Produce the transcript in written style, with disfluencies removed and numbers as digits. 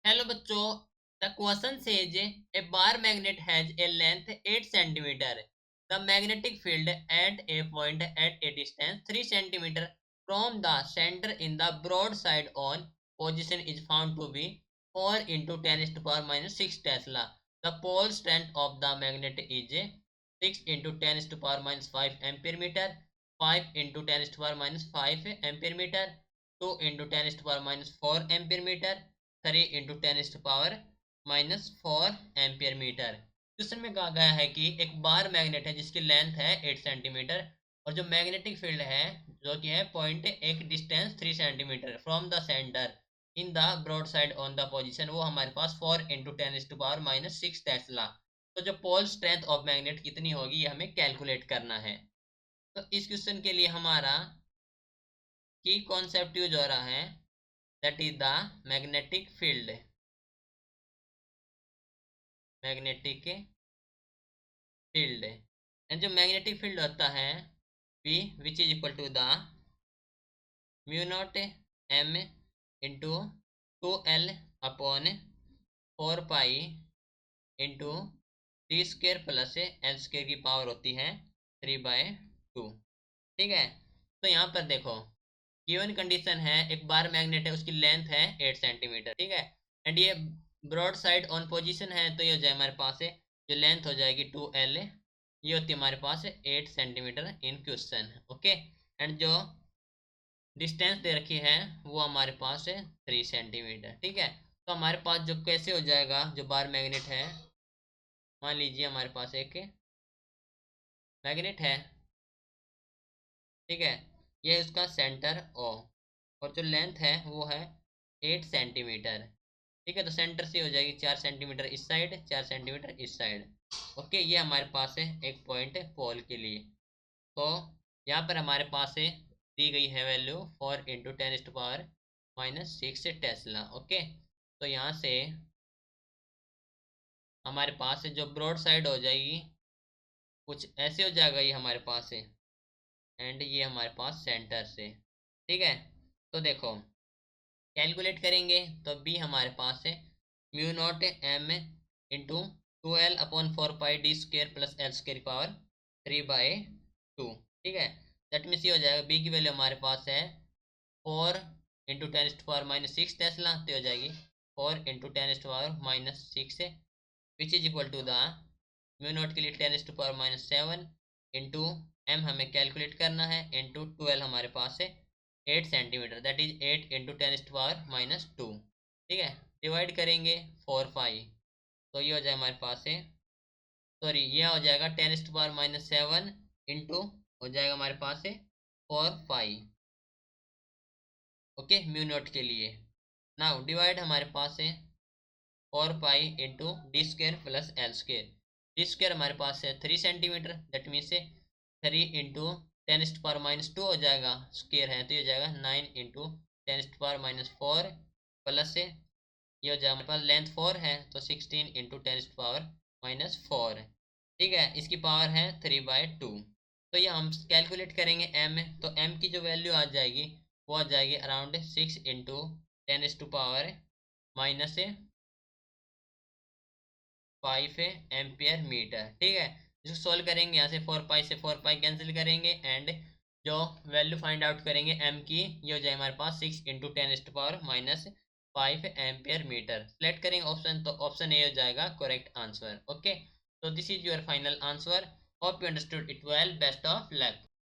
Hello बच्चों, the question says a bar magnet has a length 8 centimetre. The magnetic field at a point at a distance 3 centimetre from the centre in the broad side on position is found to be 4 into 10 to power minus 6 Tesla. The pole strength of the magnet is 6 into 10 to power minus 5 ampere meter, 5 into 10 to power minus 5 ampere meter, 2 into 10 to power minus 4 ampere meter, 3 into ten is power minus 4 ampere metre. क्वेश्चन में कहा गया है कि एक bar magnet है जिसकी length है 8 सेंटीमीटर और जो मैग्नेटिक फील्ड है जो कि है पॉइंट एक distance 3 centimetre from the centre in the broad side on the position, वो हमारे पास 4 into ten is power minus 6 tesla. तो जो पोल स्ट्रेंथ ऑफ मैग्नेट कितनी होगी ये हमें कैलकुलेट करना है। तो इस क्वेश्चन के लिए हमारा की कॉन्सेप्ट यूज हो रहा है, that is the magnetic field, magnetic field। And जो मैग्नेटिक फील्ड होता है V which is equal to the mu not M into 2L upon 4 pi into T square plus L square की power होती है 3/2। ठीक है, तो यहाँ पर देखो गिवन कंडीशन है, एक बार मैग्नेट है उसकी लेंथ है 8 सेंटीमीटर। ठीक है, एंड ये ब्रॉड साइड ऑन पोजीशन है, तो ये हो जाए हमारे पास है जो लेंथ हो जाएगी 2L, ये होती है हमारे पास 8 centimetre in question. Okay, and जो डिस्टेंस दे रखी है वो हमारे पास है 3 सेंटीमीटर। ठीक है, तो हमारे पास जो कैसे हो जाएगा, जो बार मैग्नेट है, मान लीजिए हमारे पास एक मैग्नेट है। ठीक है, ये उसका सेंटर O और जो लेंथ है वो है 8 सेंटीमीटर। ठीक है, तो सेंटर से हो जाएगी 4 सेंटीमीटर इस साइड, 4 सेंटीमीटर इस साइड। ओके, ये हमारे पास है एक पॉइंट पोल के लिए। तो यहाँ पर हमारे पास है दी गई है value 4 into ten to power minus 6 tesla. Okay, तो यहाँ से हमारे पास है जो ब्रॉड साइड हो जाएगी कुछ ऐसे हो जाएगा, ये हमारे पास है एंड ये हमारे पास सेंटर से। ठीक है, तो देखो कैलकुलेट करेंगे तो बी हमारे पास है mu not M into 2L upon 4 pi d square plus L square power 3/2। ठीक है, दैट मीन्स ये हो जाएगा बी की वैल्यू हमारे पास है 4 into ten power minus 6 tesla, तो हो जाएगी 4 into ten power minus 6 which is equal to the mu naught के लिए 10 पावर-7 इंटू एम हमें कैलकुलेट करना है इंटू 12 हमारे पास है 8 centimetre, that is 8 into ten पावर-2। ठीक है, डिवाइड करेंगे 4 पाई, तो ये हो जाए हमारे पास है, सॉरी ये हो जाएगा 10 पावर-7 इंटू हो जाएगा हमारे पास है 4 पाई। ओके, म्यू नॉट के लिए नाउ डिवाइड हमारे पास है 4 pi into d square plus L square. D square हमारे पास है 3 centimetre, that means 3 into ten पावर-2 हो जाएगा, स्क्र है तो ये हो जाएगा 9 इंटू टेन पावर-4 प्लस ये हो जाएगा हमारे पास लेंथ 4 है तो 16 इंटू टेन पावर-4। ठीक है, इसकी पावर है 3/2। तो ये हम कैलकुलेट करेंगे एम, तो एम की जो वैल्यू आ जाएगी वो आ जाएगी अराउंड 6 इंटू टेन पावर-5 एम्पियर मीटर। ठीक है, इसको सोल्व करेंगे, यहाँ से 4 पाई से 4 पाई कैंसिल करेंगे एंड जो वैल्यू फाइंड आउट करेंगे एम की, ये हो जाए हमारे पास 6 इंटू टेन पावर-5 एम्पियर मीटर। सेलेक्ट करेंगे ऑप्शन, तो ऑप्शन ए हो जाएगा करेक्ट आंसर। ओके, तो this is your final answer. Hope you understood it well, best of luck.